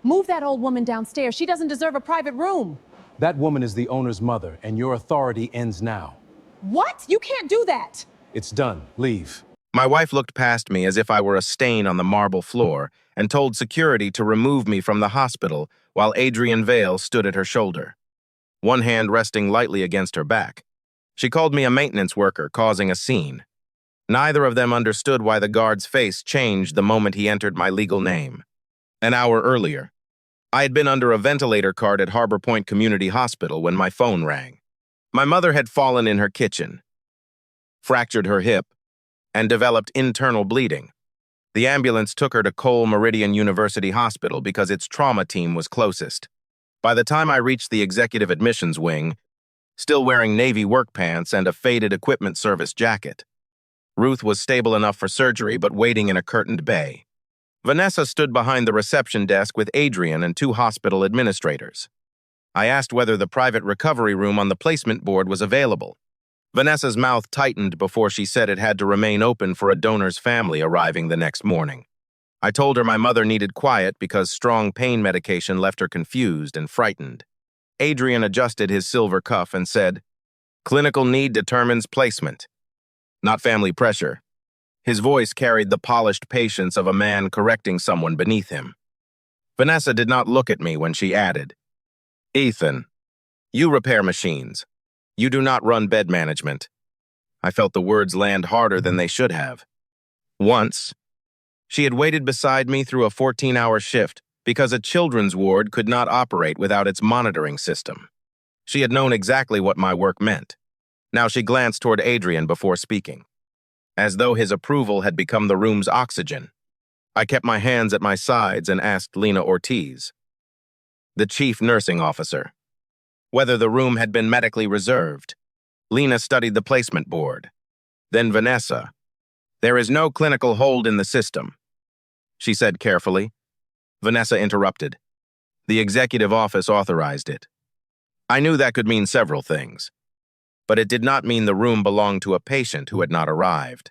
Move that old woman downstairs. She doesn't deserve a private room. That woman is the owner's mother, and your authority ends now. What? You can't do that. It's done. Leave. My wife looked past me as if I were a stain on the marble floor and told security to remove me from the hospital while Adrian Vale stood at her shoulder, one hand resting lightly against her back. She called me a maintenance worker, causing a scene. Neither of them understood why the guard's face changed the moment he entered my legal name. An hour earlier, I had been under a ventilator cart at Harbor Point Community Hospital when my phone rang. My mother had fallen in her kitchen, fractured her hip, and developed internal bleeding. The ambulance took her to Cole Meridian University Hospital because its trauma team was closest. By the time I reached the executive admissions wing, still wearing navy work pants and a faded equipment service jacket, Ruth was stable enough for surgery but waiting in a curtained bay. Vanessa stood behind the reception desk with Adrian and two hospital administrators. I asked whether the private recovery room on the placement board was available. Vanessa's mouth tightened before she said it had to remain open for a donor's family arriving the next morning. I told her my mother needed quiet because strong pain medication left her confused and frightened. Adrian adjusted his silver cuff and said, "Clinical need determines placement, not family pressure." His voice carried the polished patience of a man correcting someone beneath him. Vanessa did not look at me when she added, "Ethan, you repair machines. You do not run bed management." I felt the words land harder than they should have. Once, she had waited beside me through a 14-hour shift because a children's ward could not operate without its monitoring system. She had known exactly what my work meant. Now she glanced toward Adrian before speaking, as though his approval had become the room's oxygen. I kept my hands at my sides and asked Lena Ortiz, the chief nursing officer, whether the room had been medically reserved. Lena studied the placement board. Then Vanessa, "There is no clinical hold in the system," she said carefully. Vanessa interrupted. "The executive office authorized it." I knew that could mean several things, but it did not mean the room belonged to a patient who had not arrived.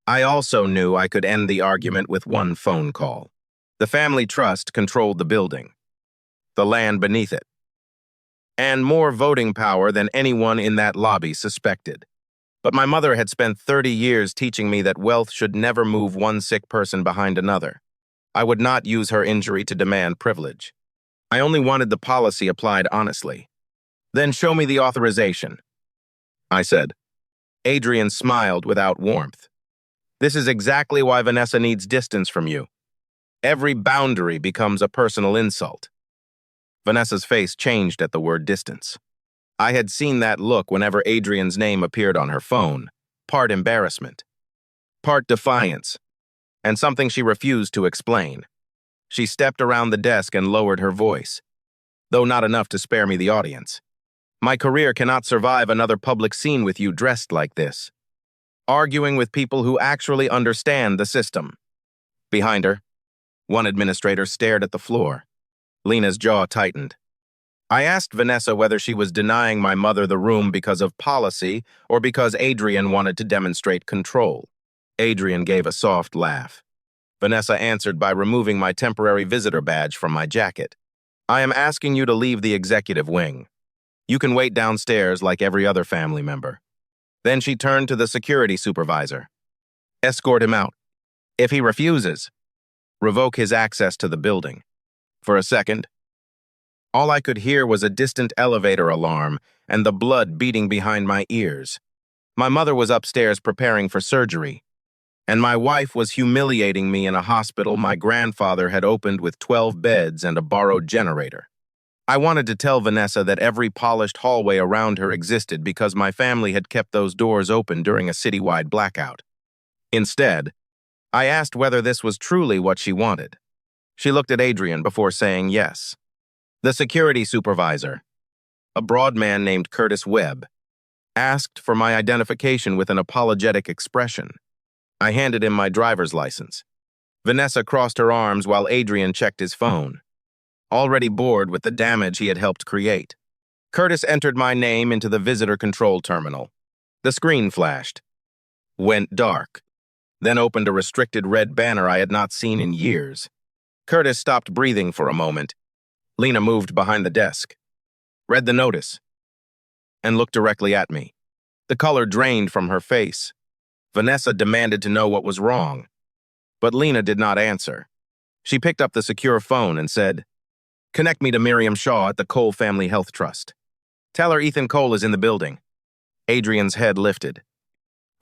I also knew I could end the argument with one phone call. The family trust controlled the building, the land beneath it, and more voting power than anyone in that lobby suspected. But my mother had spent 30 years teaching me that wealth should never move one sick person behind another. I would not use her injury to demand privilege. I only wanted the policy applied honestly. "Then show me the authorization," I said. Adrian smiled without warmth. "This is exactly why Vanessa needs distance from you. Every boundary becomes a personal insult." Vanessa's face changed at the word distance. I had seen that look whenever Adrian's name appeared on her phone, part embarrassment, part defiance, and something she refused to explain. She stepped around the desk and lowered her voice, though not enough to spare me the audience. "My career cannot survive another public scene with you dressed like this, arguing with people who actually understand the system." Behind her, one administrator stared at the floor. Lena's jaw tightened. I asked Vanessa whether she was denying my mother the room because of policy or because Adrian wanted to demonstrate control. Adrian gave a soft laugh. Vanessa answered by removing my temporary visitor badge from my jacket. "I am asking you to leave the executive wing. You can wait downstairs like every other family member." Then she turned to the security supervisor. "Escort him out. If he refuses, revoke his access to the building." For a second, all I could hear was a distant elevator alarm and the blood beating behind my ears. My mother was upstairs preparing for surgery, and my wife was humiliating me in a hospital my grandfather had opened with 12 beds and a borrowed generator. I wanted to tell Vanessa that every polished hallway around her existed because my family had kept those doors open during a citywide blackout. Instead, I asked whether this was truly what she wanted. She looked at Adrian before saying yes. The security supervisor, a broad man named Curtis Webb, asked for my identification with an apologetic expression. I handed him my driver's license. Vanessa crossed her arms while Adrian checked his phone, already bored with the damage he had helped create. Curtis entered my name into the visitor control terminal. The screen flashed, went dark, then opened a restricted red banner I had not seen in years. Curtis stopped breathing for a moment. Lena moved behind the desk, read the notice, and looked directly at me. The color drained from her face. Vanessa demanded to know what was wrong, but Lena did not answer. She picked up the secure phone and said, "Connect me to Miriam Shaw at the Cole Family Health Trust. Tell her Ethan Cole is in the building." Adrian's head lifted.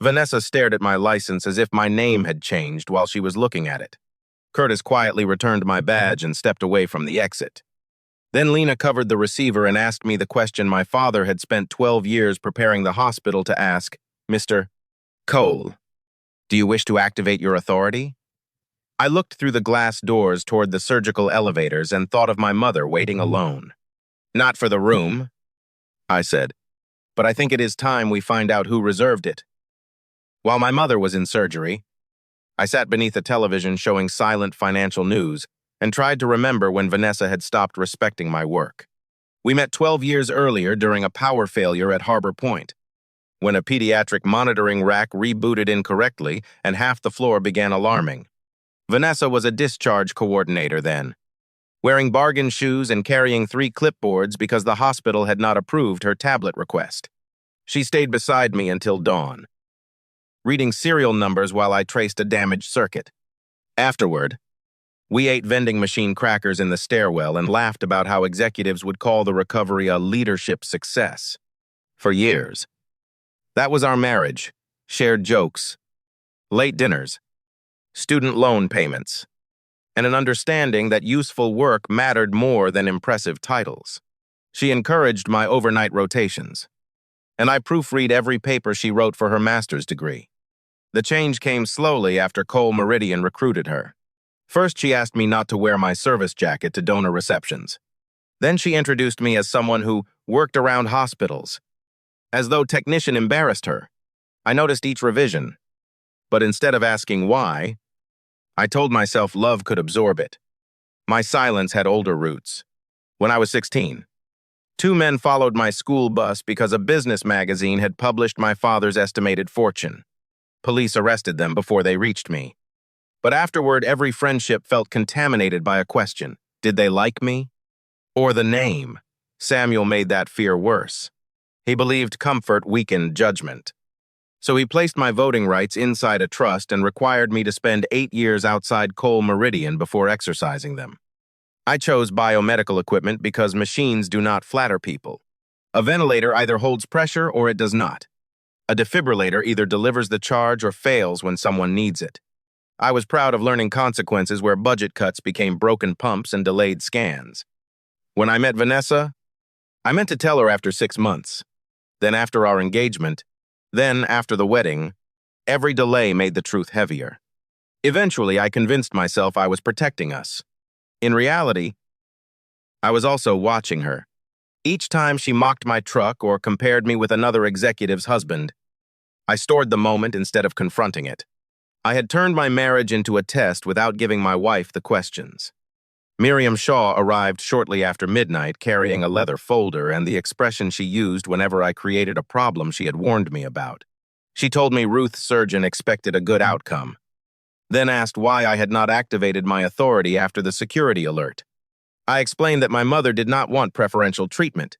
Vanessa stared at my license as if my name had changed while she was looking at it. Curtis quietly returned my badge and stepped away from the exit. Then Lena covered the receiver and asked me the question my father had spent 12 years preparing the hospital to ask, "Mr. Cole, do you wish to activate your authority?" I looked through the glass doors toward the surgical elevators and thought of my mother waiting alone. "Not for the room," I said, "but I think it is time we find out who reserved it." While my mother was in surgery, I sat beneath a television showing silent financial news and tried to remember when Vanessa had stopped respecting my work. We met 12 years earlier during a power failure at Harbor Point, when a pediatric monitoring rack rebooted incorrectly and half the floor began alarming. Vanessa was a discharge coordinator then, wearing bargain shoes and carrying 3 clipboards because the hospital had not approved her tablet request. She stayed beside me until dawn, reading serial numbers while I traced a damaged circuit. Afterward, we ate vending machine crackers in the stairwell and laughed about how executives would call the recovery a leadership success. For years, that was our marriage: shared jokes, late dinners, student loan payments, and an understanding that useful work mattered more than impressive titles. She encouraged my overnight rotations, and I proofread every paper she wrote for her master's degree. The change came slowly after Cole Meridian recruited her. First, she asked me not to wear my service jacket to donor receptions. Then she introduced me as someone who worked around hospitals, as though technician embarrassed her. I noticed each revision, but instead of asking why, I told myself love could absorb it. My silence had older roots. When I was 16, 2 men followed my school bus because a business magazine had published my father's estimated fortune. Police arrested them before they reached me. But afterward, every friendship felt contaminated by a question: did they like me? Or the name? Samuel made that fear worse. He believed comfort weakened judgment. So he placed my voting rights inside a trust and required me to spend 8 years outside Cole Meridian before exercising them. I chose biomedical equipment because machines do not flatter people. A ventilator either holds pressure or it does not. A defibrillator either delivers the charge or fails when someone needs it. I was proud of learning consequences where budget cuts became broken pumps and delayed scans. When I met Vanessa, I meant to tell her after 6 months. Then after our engagement, then after the wedding, every delay made the truth heavier. Eventually, I convinced myself I was protecting us. In reality, I was also watching her. Each time she mocked my truck or compared me with another executive's husband, I stored the moment instead of confronting it. I had turned my marriage into a test without giving my wife the questions. Miriam Shaw arrived shortly after midnight carrying a leather folder and the expression she used whenever I created a problem she had warned me about. She told me Ruth's surgeon expected a good outcome, then asked why I had not activated my authority after the security alert. I explained that my mother did not want preferential treatment.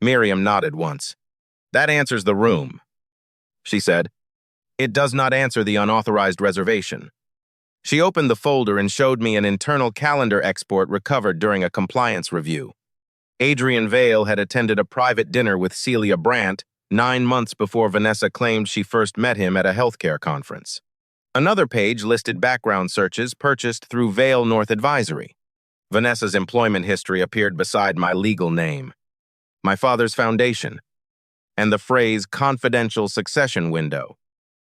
Miriam nodded once. "That answers the room," she said. "It does not answer the unauthorized reservation." She opened the folder and showed me an internal calendar export recovered during a compliance review. Adrian Vale had attended a private dinner with Celia Brandt 9 months before Vanessa claimed she first met him at a healthcare conference. Another page listed background searches purchased through Vale North Advisory. Vanessa's employment history appeared beside my legal name, my father's foundation, and the phrase confidential succession window.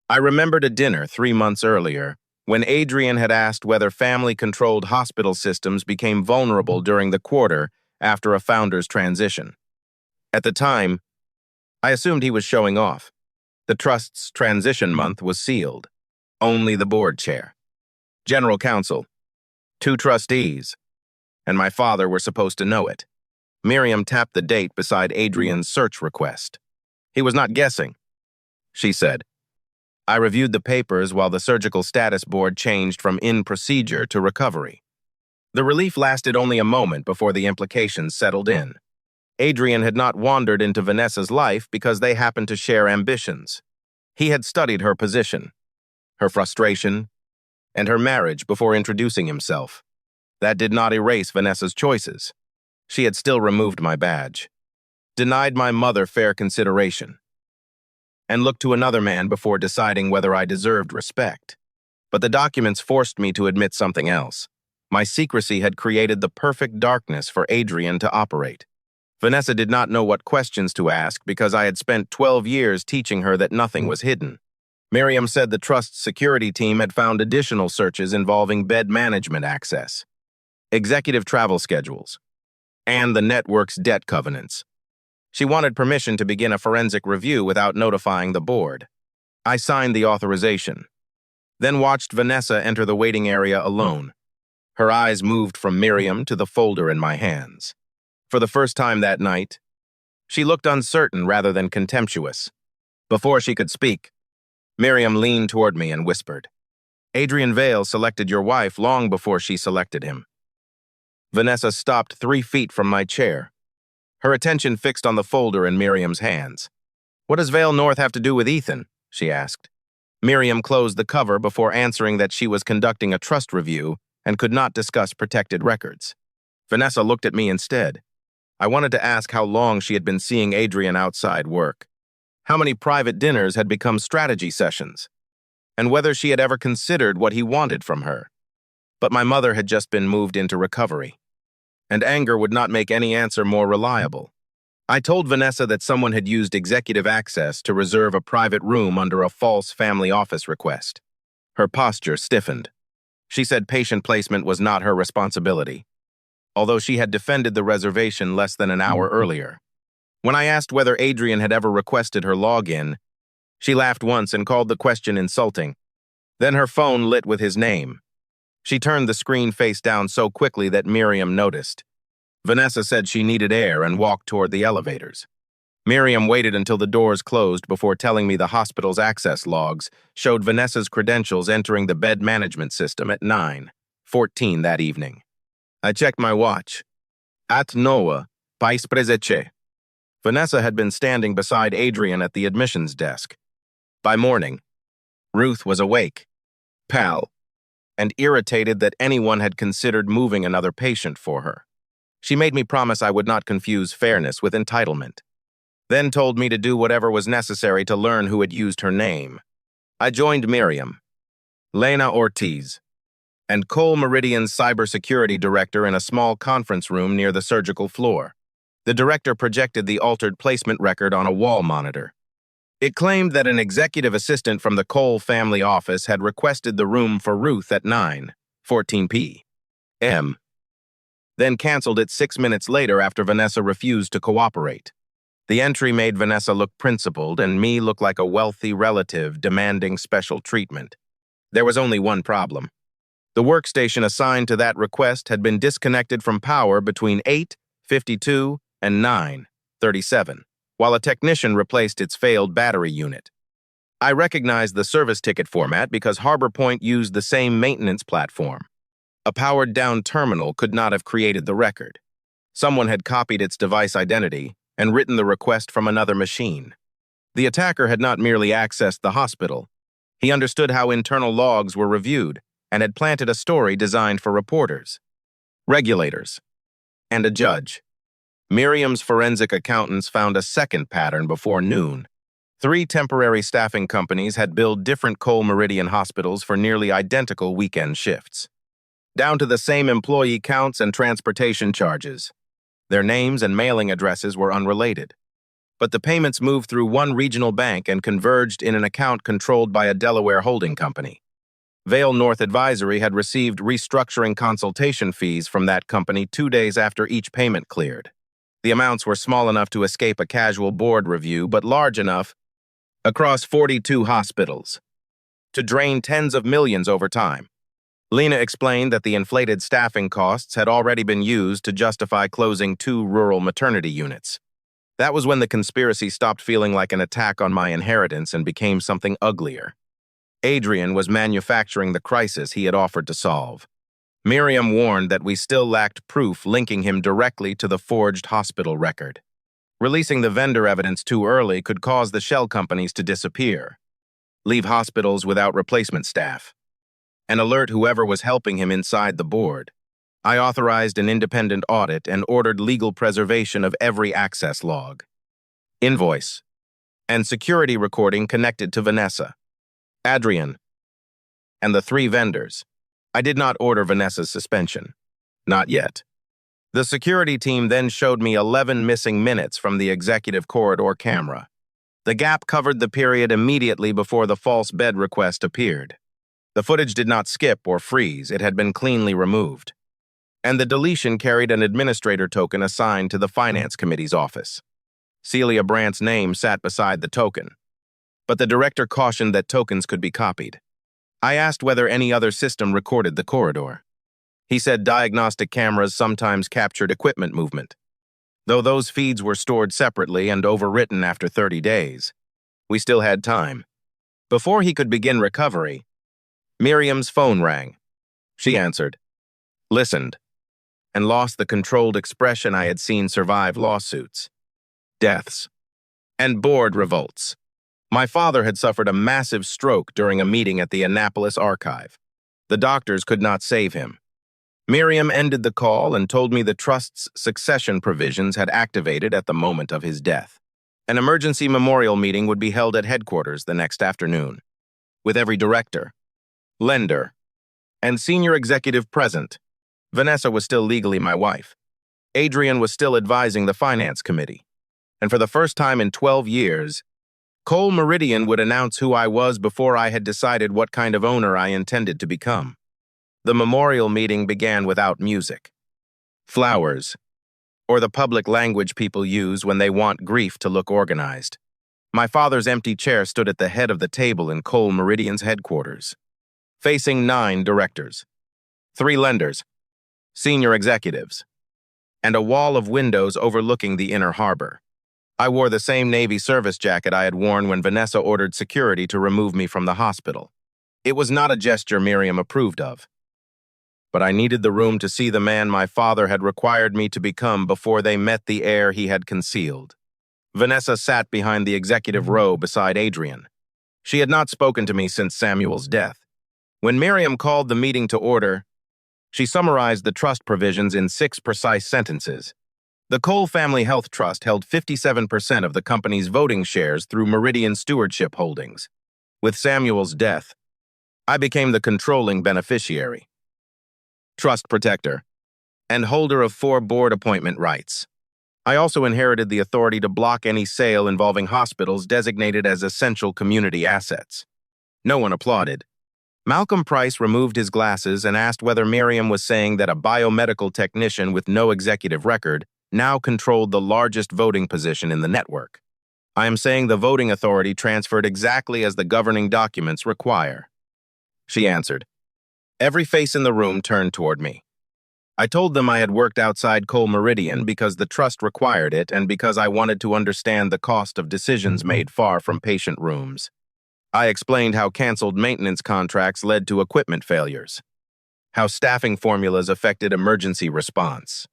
I remembered a dinner 3 months earlier when Adrian had asked whether family-controlled hospital systems became vulnerable during the quarter after a founder's transition. At the time, I assumed he was showing off. The trust's transition month was sealed. Only the board chair, general counsel, 2 trustees, and my father were supposed to know it. Miriam tapped the date beside Adrian's search request. "He was not guessing," she said. I reviewed the papers while the surgical status board changed from in procedure to recovery. The relief lasted only a moment before the implications settled in. Adrian had not wandered into Vanessa's life because they happened to share ambitions. He had studied her position, her frustration, and her marriage before introducing himself. That did not erase Vanessa's choices. She had still removed my badge, denied my mother fair consideration, and looked to another man before deciding whether I deserved respect. But the documents forced me to admit something else. My secrecy had created the perfect darkness for Adrian to operate. Vanessa did not know what questions to ask because I had spent 12 years teaching her that nothing was hidden. Miriam said the Trust's security team had found additional searches involving bed management access, executive travel schedules, and the network's debt covenants. She wanted permission to begin a forensic review without notifying the board. I signed the authorization, then watched Vanessa enter the waiting area alone. Her eyes moved from Miriam to the folder in my hands. For the first time that night, she looked uncertain rather than contemptuous. Before she could speak, Miriam leaned toward me and whispered, "Adrian Vale selected your wife long before she selected him." Vanessa stopped 3 feet from my chair, her attention fixed on the folder in Miriam's hands. "What does Vale North have to do with Ethan?" she asked. Miriam closed the cover before answering that she was conducting a trust review and could not discuss protected records. Vanessa looked at me instead. I wanted to ask how long she had been seeing Adrian outside work, how many private dinners had become strategy sessions, and whether she had ever considered what he wanted from her. But my mother had just been moved into recovery, and anger would not make any answer more reliable. I told Vanessa that someone had used executive access to reserve a private room under a false family office request. Her posture stiffened. She said patient placement was not her responsibility, although she had defended the reservation less than an hour earlier. When I asked whether Adrian had ever requested her login, she laughed once and called the question insulting. Then her phone lit with his name. She turned the screen face down so quickly that Miriam noticed. Vanessa said she needed air and walked toward the elevators. Miriam waited until the doors closed before telling me the hospital's access logs showed Vanessa's credentials entering the bed management system at 9:14 that evening. I checked my watch. At Noah, Pais Prezece. Vanessa had been standing beside Adrian at the admissions desk. By morning, Ruth was awake, pale, and irritated that anyone had considered moving another patient for her. She made me promise I would not confuse fairness with entitlement, then told me to do whatever was necessary to learn who had used her name. I joined Miriam, Lena Ortiz, and Cole Meridian's cybersecurity director in a small conference room near the surgical floor. The director projected the altered placement record on a wall monitor. It claimed that an executive assistant from the Cole family office had requested the room for Ruth at 9:14 p.m., then canceled it 6 minutes later after Vanessa refused to cooperate. The entry made Vanessa look principled and me look like a wealthy relative demanding special treatment. There was only one problem. The workstation assigned to that request had been disconnected from power between 8:52 and 9:37, while a technician replaced its failed battery unit. I recognized the service ticket format because Harbor Point used the same maintenance platform. A powered-down terminal could not have created the record. Someone had copied its device identity and written the request from another machine. The attacker had not merely accessed the hospital. He understood how internal logs were reviewed and had planted a story designed for reporters, regulators, and a judge. Miriam's forensic accountants found a second pattern before noon. 3 temporary staffing companies had billed different Cole Meridian hospitals for nearly identical weekend shifts, down to the same employee counts and transportation charges. Their names and mailing addresses were unrelated, but the payments moved through one regional bank and converged in an account controlled by a Delaware holding company. Vale North Advisory had received restructuring consultation fees from that company 2 days after each payment cleared. The amounts were small enough to escape a casual board review, but large enough, across 42 hospitals, to drain tens of millions over time. Lena explained that the inflated staffing costs had already been used to justify closing 2 rural maternity units. That was when the conspiracy stopped feeling like an attack on my inheritance and became something uglier. Adrian was manufacturing the crisis he had offered to solve. Miriam warned that we still lacked proof linking him directly to the forged hospital record. Releasing the vendor evidence too early could cause the shell companies to disappear, leave hospitals without replacement staff, and alert whoever was helping him inside the board. I authorized an independent audit and ordered legal preservation of every access log, invoice, and security recording connected to Vanessa, Adrian, and the 3 vendors. I did not order Vanessa's suspension. Not yet. The security team then showed me 11 missing minutes from the executive corridor camera. The gap covered the period immediately before the false bed request appeared. The footage did not skip or freeze, it had been cleanly removed. And the deletion carried an administrator token assigned to the Finance Committee's office. Celia Brandt's name sat beside the token, but the director cautioned that tokens could be copied. I asked whether any other system recorded the corridor. He said diagnostic cameras sometimes captured equipment movement, though those feeds were stored separately and overwritten after 30 days. We still had time. Before he could begin recovery, Miriam's phone rang. She answered, listened, and lost the controlled expression I had seen survive lawsuits, deaths, and board revolts. My father had suffered a massive stroke during a meeting at the Annapolis archive. The doctors could not save him. Miriam ended the call and told me the trust's succession provisions had activated at the moment of his death. An emergency memorial meeting would be held at headquarters the next afternoon, with every director, lender, and senior executive present. Vanessa was still legally my wife. Adrian was still advising the Finance Committee. And for the first time in 12 years, Cole Meridian would announce who I was before I had decided what kind of owner I intended to become. The memorial meeting began without music, flowers, or the public language people use when they want grief to look organized. My father's empty chair stood at the head of the table in Cole Meridian's headquarters, facing 9 directors, 3 lenders, senior executives, and a wall of windows overlooking the inner harbor. I wore the same Navy service jacket I had worn when Vanessa ordered security to remove me from the hospital. It was not a gesture Miriam approved of, but I needed the room to see the man my father had required me to become before they met the heir he had concealed. Vanessa sat behind the executive row beside Adrian. She had not spoken to me since Samuel's death. When Miriam called the meeting to order, she summarized the trust provisions in 6 precise sentences. The Cole Family Health Trust held 57% of the company's voting shares through Meridian Stewardship Holdings. With Samuel's death, I became the controlling beneficiary, trust protector, and holder of 4 board appointment rights. I also inherited the authority to block any sale involving hospitals designated as essential community assets. No one applauded. Malcolm Price removed his glasses and asked whether Miriam was saying that a biomedical technician with no executive record now controlled the largest voting position in the network. I am saying the voting authority transferred exactly as the governing documents require, she answered. Every face in the room turned toward me. I told them I had worked outside Cole Meridian because the trust required it and because I wanted to understand the cost of decisions made far from patient rooms. I explained how canceled maintenance contracts led to equipment failures, how staffing formulas affected emergency response,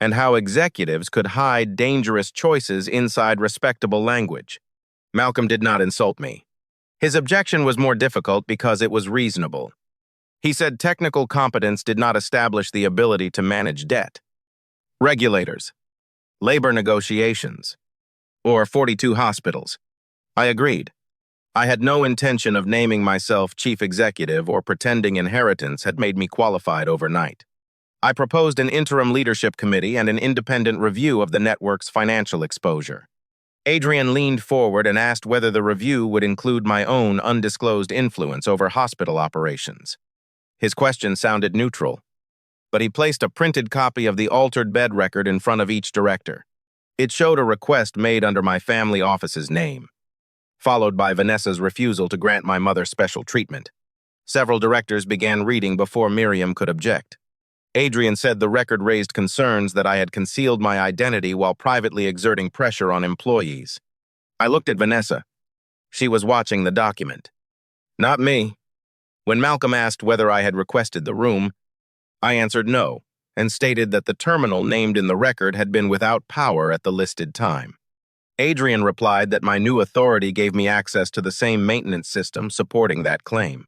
and how executives could hide dangerous choices inside respectable language. Malcolm did not insult me. His objection was more difficult because it was reasonable. He said technical competence did not establish the ability to manage debt, regulators, labor negotiations, or 42 hospitals. I agreed. I had no intention of naming myself chief executive or pretending inheritance had made me qualified overnight. I proposed an interim leadership committee and an independent review of the network's financial exposure. Adrian leaned forward and asked whether the review would include my own undisclosed influence over hospital operations. His question sounded neutral, but he placed a printed copy of the altered bed record in front of each director. It showed a request made under my family office's name, followed by Vanessa's refusal to grant my mother special treatment. Several directors began reading before Miriam could object. Adrian said the record raised concerns that I had concealed my identity while privately exerting pressure on employees. I looked at Vanessa. She was watching the document. Not me. When Malcolm asked whether I had requested the room, I answered no, and stated that the terminal named in the record had been without power at the listed time. Adrian replied that my new authority gave me access to the same maintenance system supporting that claim.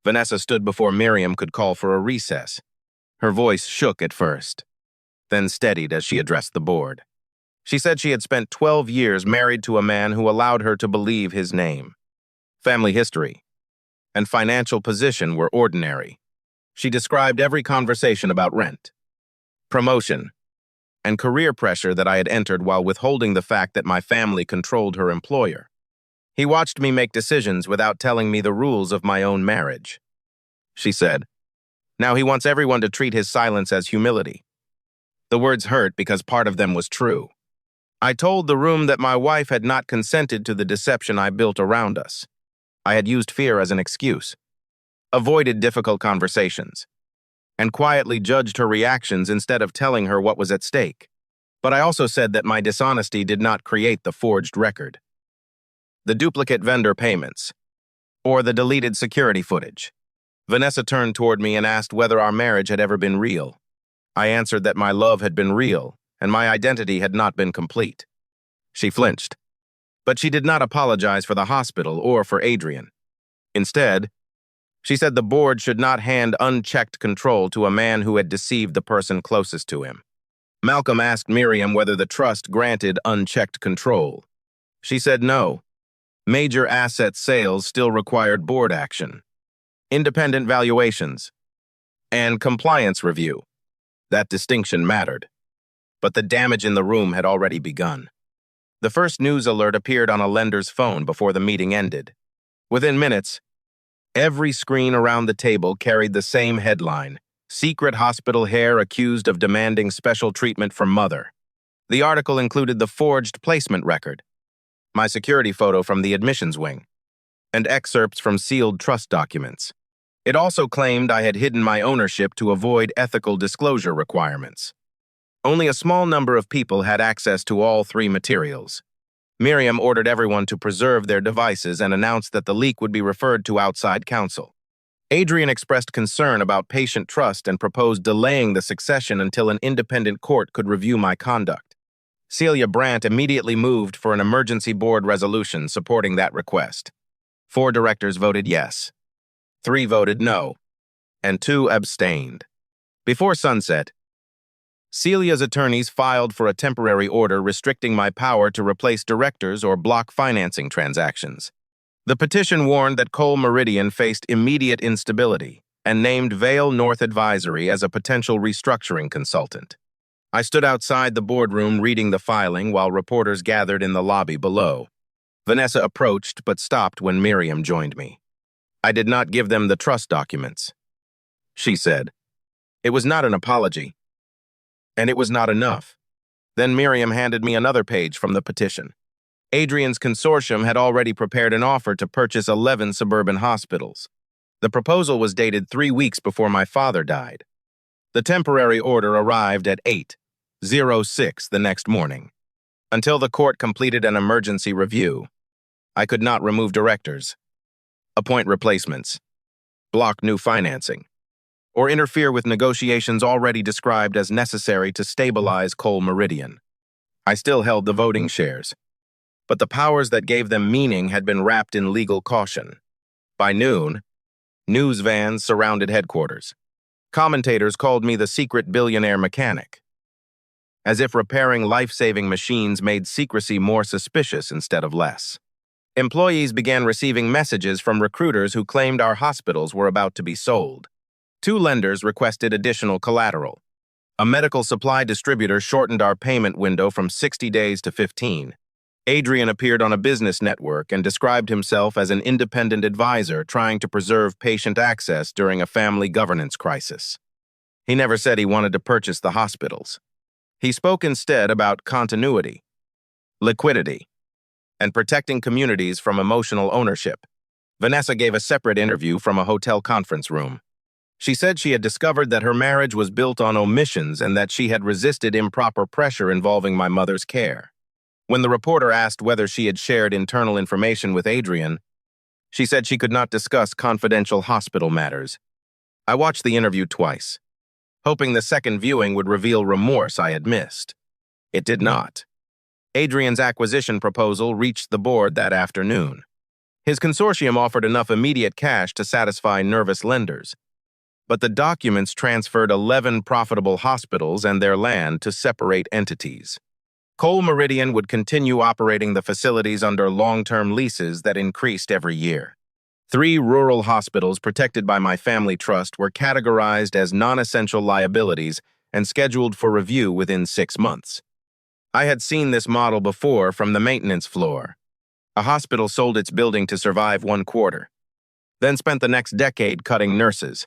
Vanessa stood before Miriam could call for a recess. Her voice shook at first, then steadied as she addressed the board. She said she had spent 12 years married to a man who allowed her to believe his name. Family history and financial position were ordinary. She described every conversation about rent, promotion, and career pressure that I had entered while withholding the fact that my family controlled her employer. He watched me make decisions without telling me the rules of my own marriage. She said, now he wants everyone to treat his silence as humility. The words hurt because part of them was true. I told the room that my wife had not consented to the deception I built around us. I had used fear as an excuse, avoided difficult conversations, and quietly judged her reactions instead of telling her what was at stake. But I also said that my dishonesty did not create the forged record, the duplicate vendor payments, or the deleted security footage. Vanessa turned toward me and asked whether our marriage had ever been real. I answered that my love had been real and my identity had not been complete. She flinched, but she did not apologize for the hospital or for Adrian. Instead, she said the board should not hand unchecked control to a man who had deceived the person closest to him. Malcolm asked Miriam whether the trust granted unchecked control. She said no. Major asset sales still required board action, independent valuations, and compliance review. That distinction mattered. But the damage in the room had already begun. The first news alert appeared on a lender's phone before the meeting ended. Within minutes, every screen around the table carried the same headline: Secret hospital heir accused of demanding special treatment from mother. The article included the forged placement record, my security photo from the admissions wing, and excerpts from sealed trust documents. It also claimed I had hidden my ownership to avoid ethical disclosure requirements. Only a small number of people had access to all three materials. Miriam ordered everyone to preserve their devices and announced that the leak would be referred to outside counsel. Adrian expressed concern about patient trust and proposed delaying the succession until an independent court could review my conduct. Celia Brandt immediately moved for an emergency board resolution supporting that request. 4 directors voted yes, 3 voted no, and 2 abstained. Before sunset, Celia's attorneys filed for a temporary order restricting my power to replace directors or block financing transactions. The petition warned that Cole Meridian faced immediate instability and named Vale North Advisory as a potential restructuring consultant. I stood outside the boardroom reading the filing while reporters gathered in the lobby below. Vanessa approached but stopped when Miriam joined me. I did not give them the trust documents, she said. It was not an apology. And it was not enough. Then Miriam handed me another page from the petition. Adrian's consortium had already prepared an offer to purchase 11 suburban hospitals. The proposal was dated 3 weeks before my father died. The temporary order arrived at 8:06 the next morning. Until the court completed an emergency review, I could not remove directors, appoint replacements, block new financing, or interfere with negotiations already described as necessary to stabilize Cole Meridian. I still held the voting shares, but the powers that gave them meaning had been wrapped in legal caution. By noon, news vans surrounded headquarters. Commentators called me the secret billionaire mechanic, as if repairing life-saving machines made secrecy more suspicious instead of less. Employees began receiving messages from recruiters who claimed our hospitals were about to be sold. 2 lenders requested additional collateral. A medical supply distributor shortened our payment window from 60 days to 15. Adrian appeared on a business network and described himself as an independent advisor trying to preserve patient access during a family governance crisis. He never said he wanted to purchase the hospitals. He spoke instead about continuity, liquidity, and protecting communities from emotional ownership. Vanessa gave a separate interview from a hotel conference room. She said she had discovered that her marriage was built on omissions and that she had resisted improper pressure involving my mother's care. When the reporter asked whether she had shared internal information with Adrian, she said she could not discuss confidential hospital matters. I watched the interview twice. hoping the second viewing would reveal remorse I had missed. It did not. Adrian's acquisition proposal reached the board that afternoon. His consortium offered enough immediate cash to satisfy nervous lenders, but the documents transferred 11 profitable hospitals and their land to separate entities. Cole Meridian would continue operating the facilities under long-term leases that increased every year. 3 rural hospitals protected by my family trust were categorized as non-essential liabilities and scheduled for review within 6 months. I had seen this model before from the maintenance floor. A hospital sold its building to survive 1 quarter, then spent the next decade cutting nurses,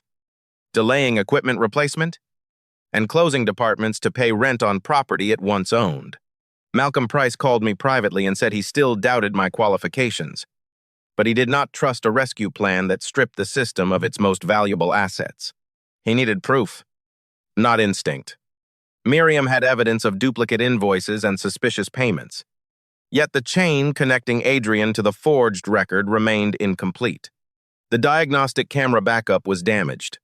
delaying equipment replacement, and closing departments to pay rent on property it once owned. Malcolm Price called me privately and said he still doubted my qualifications, but he did not trust a rescue plan that stripped the system of its most valuable assets. He needed proof, not instinct. Miriam had evidence of duplicate invoices and suspicious payments. Yet the chain connecting Adrian to the forged record remained incomplete. The diagnostic camera backup was damaged,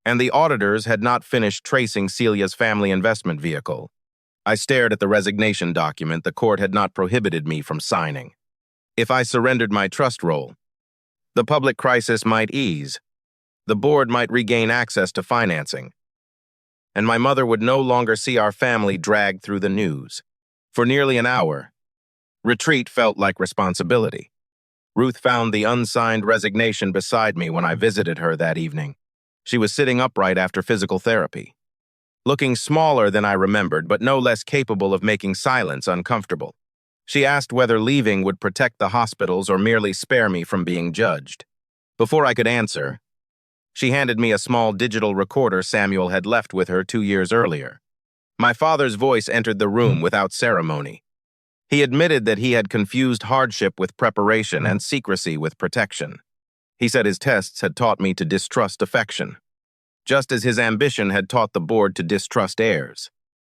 and the auditors had not finished tracing Celia's family investment vehicle. I stared at the resignation document the court had not prohibited me from signing. If I surrendered my trust role, the public crisis might ease, the board might regain access to financing, and my mother would no longer see our family dragged through the news. For nearly an hour, retreat felt like responsibility. Ruth found the unsigned resignation beside me when I visited her that evening. She was sitting upright after physical therapy, looking smaller than I remembered, but no less capable of making silence uncomfortable. She asked whether leaving would protect the hospitals or merely spare me from being judged. Before I could answer, she handed me a small digital recorder Samuel had left with her 2 years earlier. My father's voice entered the room without ceremony. He admitted that he had confused hardship with preparation and secrecy with protection. He said his tests had taught me to distrust affection, just as his ambition had taught the board to distrust heirs.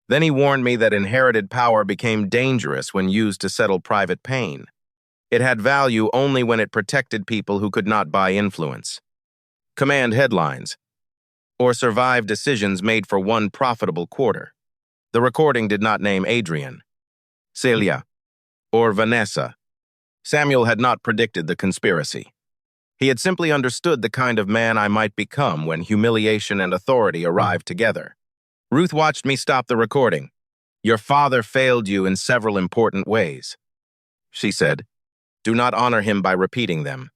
Then he warned me that inherited power became dangerous when used to settle private pain. It had value only when it protected people who could not buy influence, command headlines, or survive decisions made for 1 profitable quarter. The recording did not name Adrian, Celia, or Vanessa. Samuel had not predicted the conspiracy. He had simply understood the kind of man I might become when humiliation and authority arrived together. Ruth watched me stop the recording. "Your father failed you in several important ways," she said. "Do not honor him by repeating them."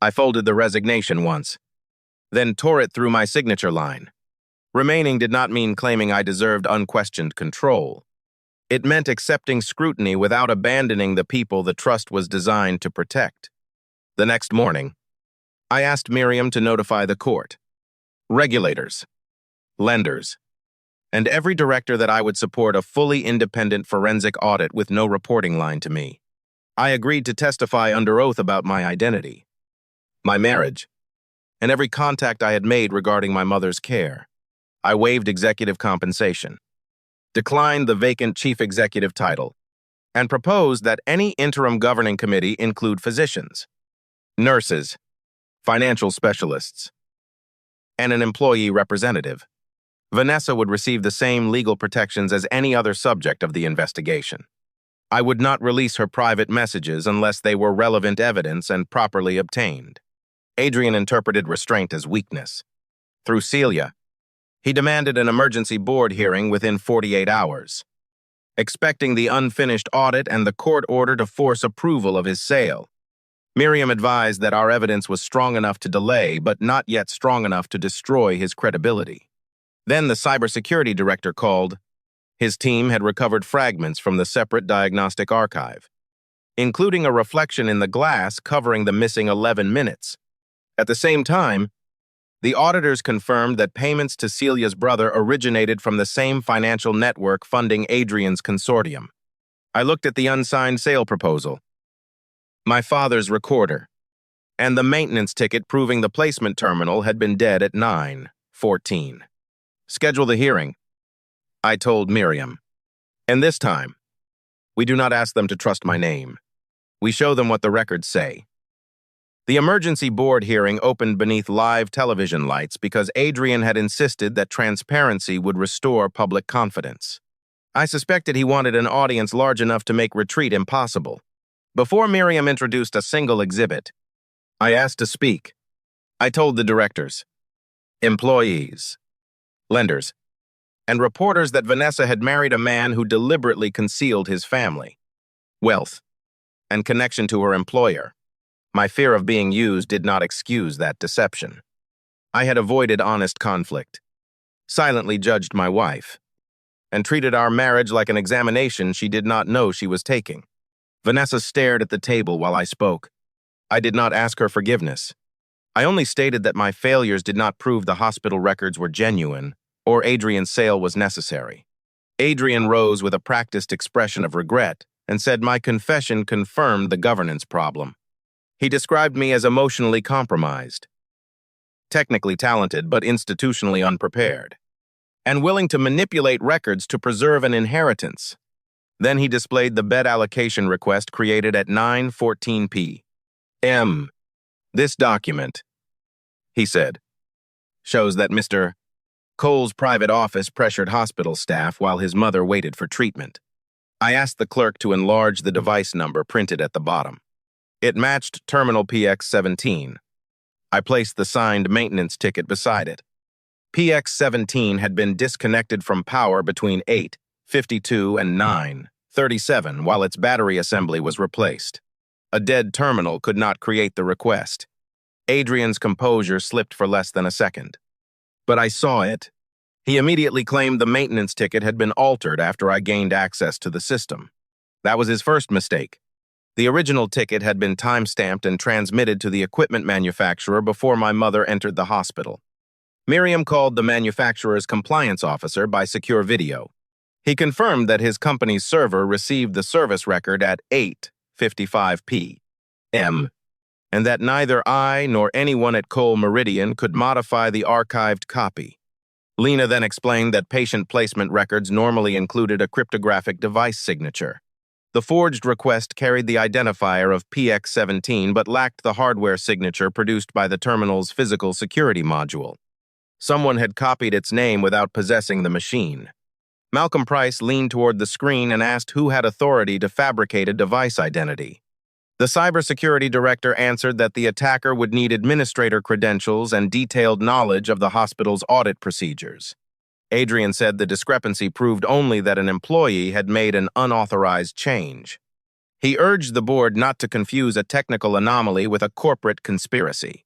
I folded the resignation once, then tore it through my signature line. Remaining did not mean claiming I deserved unquestioned control. It meant accepting scrutiny without abandoning the people the trust was designed to protect. The next morning, I asked Miriam to notify the court, regulators, lenders, and every director that I would support a fully independent forensic audit with no reporting line to me. I agreed to testify under oath about my identity, my marriage, and every contact I had made regarding my mother's care. I waived executive compensation, declined the vacant chief executive title, and proposed that any interim governing committee include physicians, nurses, financial specialists, and an employee representative. Vanessa would receive the same legal protections as any other subject of the investigation. I would not release her private messages unless they were relevant evidence and properly obtained. Adrian interpreted restraint as weakness. Through Celia, he demanded an emergency board hearing within 48 hours, expecting the unfinished audit and the court order to force approval of his sale. Miriam advised that our evidence was strong enough to delay, but not yet strong enough to destroy his credibility. Then the cybersecurity director called. His team had recovered fragments from the separate diagnostic archive, including a reflection in the glass covering the missing 11 minutes. At the same time, the auditors confirmed that payments to Celia's brother originated from the same financial network funding Adrian's consortium. I looked at the unsigned sale proposal, my father's recorder, and the maintenance ticket proving the placement terminal had been dead at 9:14. "Schedule the hearing," I told Miriam. "And this time, we do not ask them to trust my name. We show them what the records say. The emergency board hearing opened beneath live television lights because Adrian had insisted that transparency would restore public confidence. I suspected he wanted an audience large enough to make retreat impossible. Before Miriam introduced a single exhibit, I asked to speak. I told the directors, employees, lenders, and reporters that Vanessa had married a man who deliberately concealed his family, wealth, and connection to her employer. My fear of being used did not excuse that deception. I had avoided honest conflict, silently judged my wife, and treated our marriage like an examination she did not know she was taking. Vanessa stared at the table while I spoke. I did not ask her forgiveness. I only stated that my failures did not prove the hospital records were genuine or Adrian's sale was necessary. Adrian rose with a practiced expression of regret and said my confession confirmed the governance problem. He described me as emotionally compromised, technically talented but institutionally unprepared, and willing to manipulate records to preserve an inheritance. Then he displayed the bed allocation request created at 9:14 p.m. This document, he said, shows that Mr. Cole's private office pressured hospital staff while his mother waited for treatment. I asked the clerk to enlarge the device number printed at the bottom. It matched terminal PX-17. I placed the signed maintenance ticket beside it. PX-17 had been disconnected from power between 8:52 and 9:37 while its battery assembly was replaced. A dead terminal could not create the request. Adrian's composure slipped for less than a second. But I saw it. He immediately claimed the maintenance ticket had been altered after I gained access to the system. That was his first mistake. The original ticket had been time-stamped and transmitted to the equipment manufacturer before my mother entered the hospital. Miriam called the manufacturer's compliance officer by secure video. He confirmed that his company's server received the service record at 8:55 p.m., and that neither I nor anyone at Cole Meridian could modify the archived copy. Lena then explained that patient placement records normally included a cryptographic device signature. The forged request carried the identifier of PX-17 but lacked the hardware signature produced by the terminal's physical security module. Someone had copied its name without possessing the machine. Malcolm Price leaned toward the screen and asked who had authority to fabricate a device identity. The cybersecurity director answered that the attacker would need administrator credentials and detailed knowledge of the hospital's audit procedures. Adrian said the discrepancy proved only that an employee had made an unauthorized change. He urged the board not to confuse a technical anomaly with a corporate conspiracy.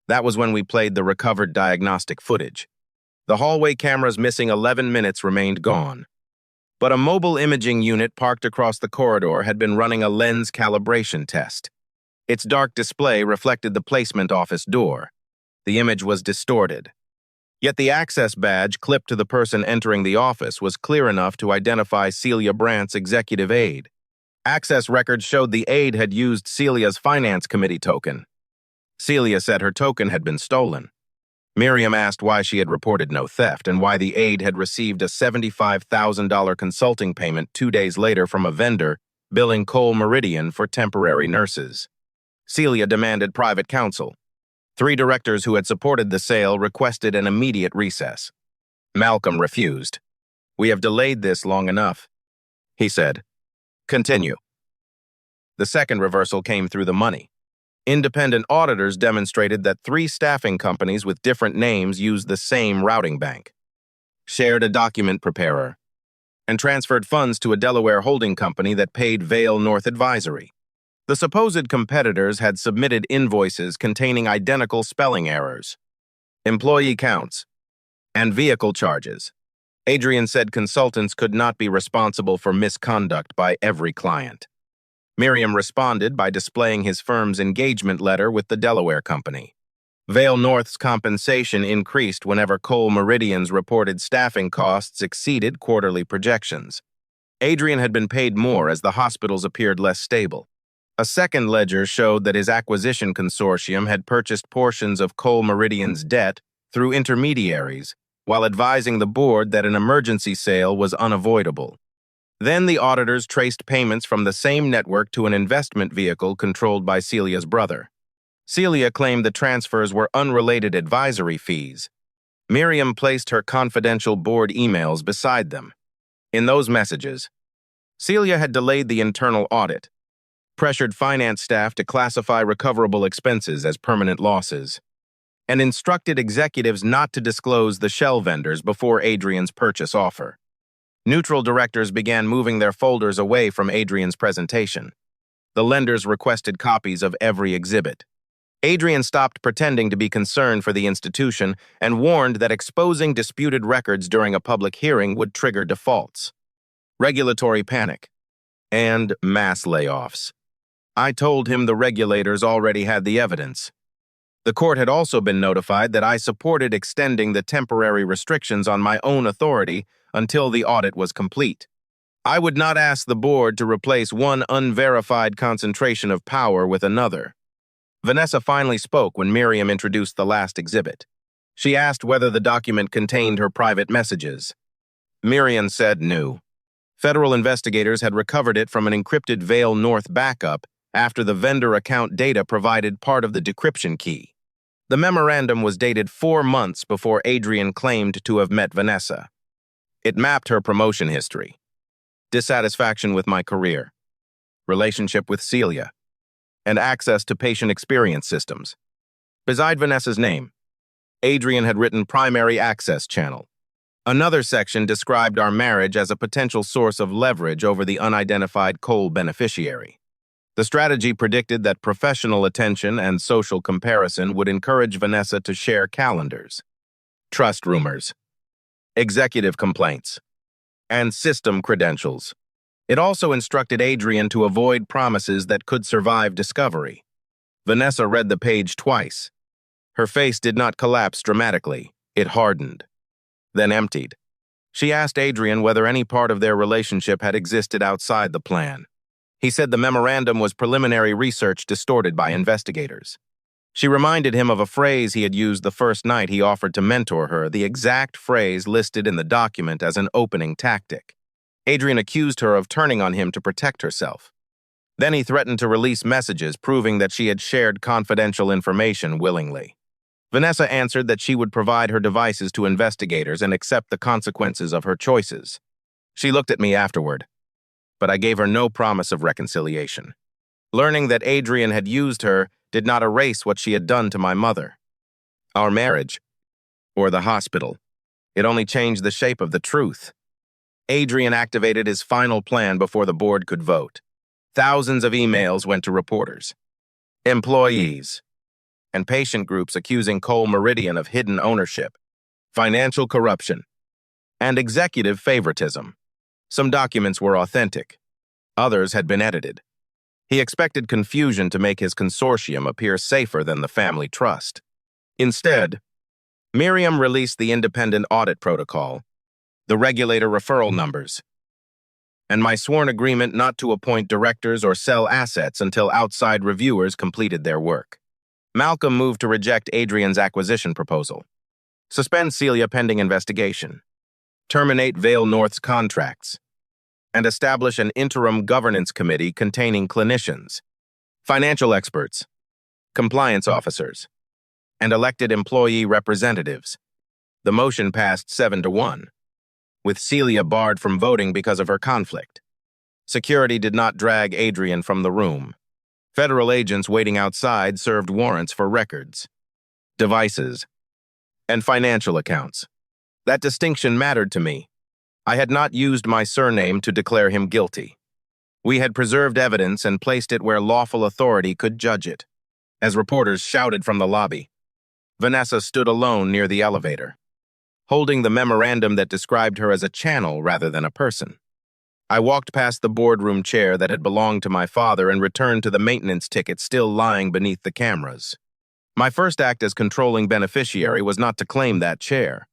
That was when we played the recovered diagnostic footage. The hallway camera's missing 11 minutes remained gone. But a mobile imaging unit parked across the corridor had been running a lens calibration test. Its dark display reflected the placement office door. The image was distorted. Yet the access badge clipped to the person entering the office was clear enough to identify Celia Brandt's executive aide. Access records showed the aide had used Celia's finance committee token. Celia said her token had been stolen. Miriam asked why she had reported no theft and why the aide had received a $75,000 consulting payment 2 days later from a vendor billing Cole Meridian for temporary nurses. Celia demanded private counsel. 3 directors who had supported the sale requested an immediate recess. Malcolm refused. "We have delayed this long enough," he said. "Continue." The second reversal came through the money. Independent auditors demonstrated that 3 staffing companies with different names used the same routing bank, shared a document preparer, and transferred funds to a Delaware holding company that paid Vail North Advisory. The supposed competitors had submitted invoices containing identical spelling errors, employee counts, and vehicle charges. Adrian said consultants could not be responsible for misconduct by every client. Miriam responded by displaying his firm's engagement letter with the Delaware company. Vail North's compensation increased whenever Cole Meridian's reported staffing costs exceeded quarterly projections. Adrian had been paid more as the hospitals appeared less stable. A second ledger showed that his acquisition consortium had purchased portions of Cole Meridian's debt through intermediaries, while advising the board that an emergency sale was unavoidable. Then the auditors traced payments from the same network to an investment vehicle controlled by Celia's brother. Celia claimed the transfers were unrelated advisory fees. Miriam placed her confidential board emails beside them. In those messages, Celia had delayed the internal audit, pressured finance staff to classify recoverable expenses as permanent losses, and instructed executives not to disclose the shell vendors before Adrian's purchase offer. Neutral directors began moving their folders away from Adrian's presentation. The lenders requested copies of every exhibit. Adrian stopped pretending to be concerned for the institution and warned that exposing disputed records during a public hearing would trigger defaults, regulatory panic, and mass layoffs. I told him the regulators already had the evidence. The court had also been notified that I supported extending the temporary restrictions on my own authority until the audit was complete. I would not ask the board to replace one unverified concentration of power with another. Vanessa finally spoke when Miriam introduced the last exhibit. She asked whether the document contained her private messages. Miriam said no. Federal investigators had recovered it from an encrypted Vail North backup after the vendor account data provided part of the decryption key. The memorandum was dated 4 months before Adrian claimed to have met Vanessa. It mapped her promotion history, dissatisfaction with my career, relationship with Celia, and access to patient experience systems. Beside Vanessa's name, Adrian had written primary access channel. Another section described our marriage as a potential source of leverage over the unidentified Cole beneficiary. The strategy predicted that professional attention and social comparison would encourage Vanessa to share calendars, trust rumors, executive complaints, and system credentials. It also instructed Adrian to avoid promises that could survive discovery. Vanessa read the page twice. Her face did not collapse dramatically. It hardened, then emptied. She asked Adrian whether any part of their relationship had existed outside the plan. He said the memorandum was preliminary research distorted by investigators. She reminded him of a phrase he had used the first night he offered to mentor her, the exact phrase listed in the document as an opening tactic. Adrian accused her of turning on him to protect herself. Then he threatened to release messages proving that she had shared confidential information willingly. Vanessa answered that she would provide her devices to investigators and accept the consequences of her choices. She looked at me afterward, but I gave her no promise of reconciliation. Learning that Adrian had used her did not erase what she had done to my mother, our marriage, or the hospital. It only changed the shape of the truth. Adrian activated his final plan before the board could vote. Thousands of emails went to reporters, employees, and patient groups accusing Cole Meridian of hidden ownership, financial corruption, and executive favoritism. Some documents were authentic. Others had been edited. He expected confusion to make his consortium appear safer than the family trust. Instead, Miriam released the independent audit protocol, the regulator referral numbers, and my sworn agreement not to appoint directors or sell assets until outside reviewers completed their work. Malcolm moved to reject Adrian's acquisition proposal, suspend Celia pending investigation, terminate Vail North's contracts, and establish an interim governance committee containing clinicians, financial experts, compliance officers, and elected employee representatives. The motion passed 7-1, with Celia barred from voting because of her conflict. Security did not drag Adrian from the room. Federal agents waiting outside served warrants for records, devices, and financial accounts. That distinction mattered to me. I had not used my surname to declare him guilty. We had preserved evidence and placed it where lawful authority could judge it. As reporters shouted from the lobby, Vanessa stood alone near the elevator, holding the memorandum that described her as a channel rather than a person. I walked past the boardroom chair that had belonged to my father and returned to the maintenance ticket still lying beneath the cameras. My first act as controlling beneficiary was not to claim that chair.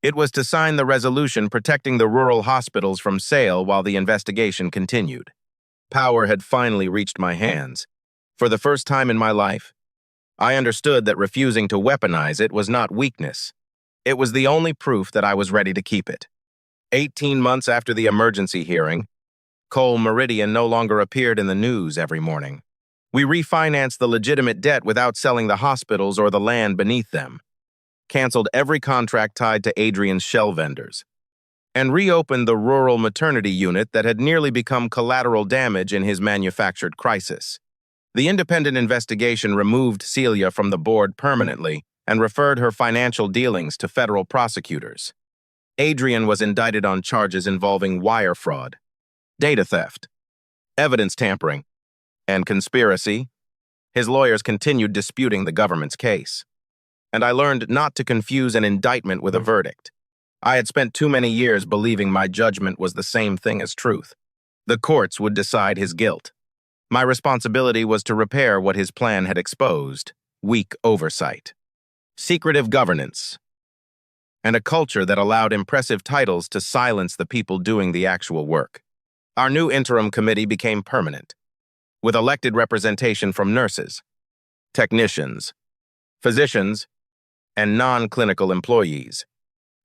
It was to sign the resolution protecting the rural hospitals from sale while the investigation continued. Power had finally reached my hands. For the first time in my life, I understood that refusing to weaponize it was not weakness. It was the only proof that I was ready to keep it. 18 months after the emergency hearing, Cole Meridian no longer appeared in the news every morning. We refinanced the legitimate debt without selling the hospitals or the land beneath them, canceled every contract tied to Adrian's shell vendors, and reopened the rural maternity unit that had nearly become collateral damage in his manufactured crisis. The independent investigation removed Celia from the board permanently and referred her financial dealings to federal prosecutors. Adrian was indicted on charges involving wire fraud, data theft, evidence tampering, and conspiracy. His lawyers continued disputing the government's case. And I learned not to confuse an indictment with a verdict. I had spent too many years believing my judgment was the same thing as truth. The courts would decide his guilt. My responsibility was to repair what his plan had exposed: weak oversight, secretive governance, and a culture that allowed impressive titles to silence the people doing the actual work. Our new interim committee became permanent, with elected representation from nurses, technicians, physicians, and non-clinical employees.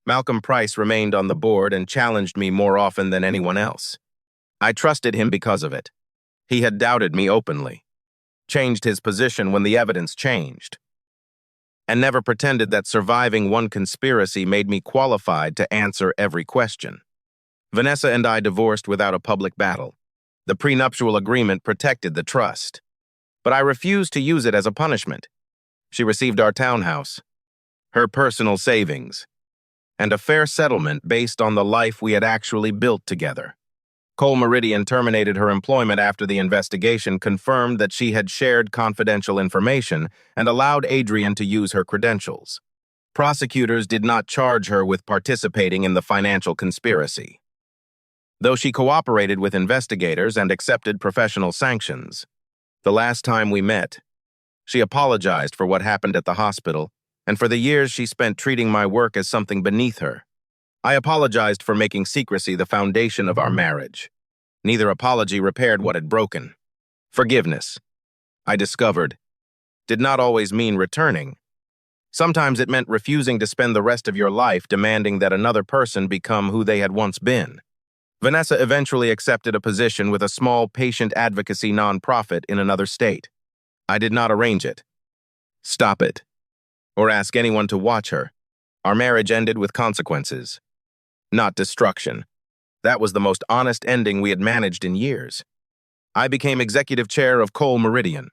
Malcolm Price remained on the board and challenged me more often than anyone else. I trusted him because of it. He had doubted me openly, changed his position when the evidence changed, and never pretended that surviving one conspiracy made me qualified to answer every question. Vanessa and I divorced without a public battle. The prenuptial agreement protected the trust, but I refused to use it as a punishment. She received our townhouse, her personal savings, and a fair settlement based on the life we had actually built together. Cole Meridian terminated her employment after the investigation confirmed that she had shared confidential information and allowed Adrian to use her credentials. Prosecutors did not charge her with participating in the financial conspiracy, though she cooperated with investigators and accepted professional sanctions. The last time we met, she apologized for what happened at the hospital and for the years she spent treating my work as something beneath her. I apologized for making secrecy the foundation of our marriage. Neither apology repaired what had broken. Forgiveness, I discovered, did not always mean returning. Sometimes it meant refusing to spend the rest of your life demanding that another person become who they had once been. Vanessa eventually accepted a position with a small patient advocacy nonprofit in another state. I did not arrange it, stop it, or ask anyone to watch her. Our marriage ended with consequences, not destruction. That was the most honest ending we had managed in years. I became executive chair of Cole Meridian,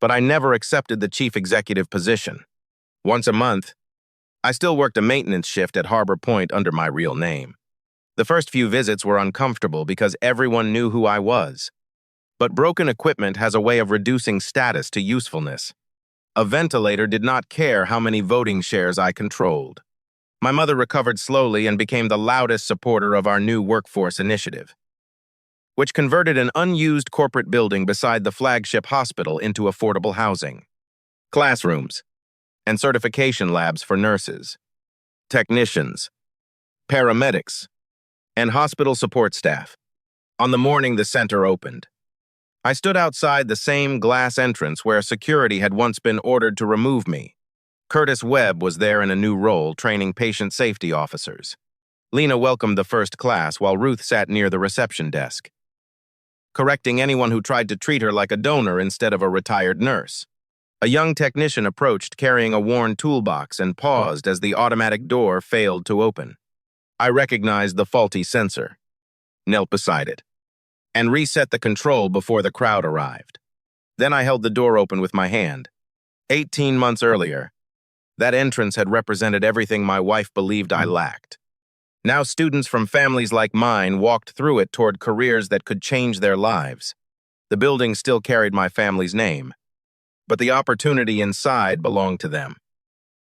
but I never accepted the chief executive position. Once a month, I still worked a maintenance shift at Harbor Point under my real name. The first few visits were uncomfortable because everyone knew who I was. But broken equipment has a way of reducing status to usefulness. A ventilator did not care how many voting shares I controlled. My mother recovered slowly and became the loudest supporter of our new workforce initiative, which converted an unused corporate building beside the flagship hospital into affordable housing, classrooms, and certification labs for nurses, technicians, paramedics, and hospital support staff. On the morning the center opened, I stood outside the same glass entrance where security had once been ordered to remove me. Curtis Webb was there in a new role, training patient safety officers. Lena welcomed the first class while Ruth sat near the reception desk, correcting anyone who tried to treat her like a donor instead of a retired nurse. A young technician approached carrying a worn toolbox and paused as the automatic door failed to open. I recognized the faulty sensor, knelt beside it, and reset the control before the crowd arrived. Then I held the door open with my hand. 18 months earlier, that entrance had represented everything my wife believed I lacked. Now students from families like mine walked through it toward careers that could change their lives. The building still carried my family's name, but the opportunity inside belonged to them.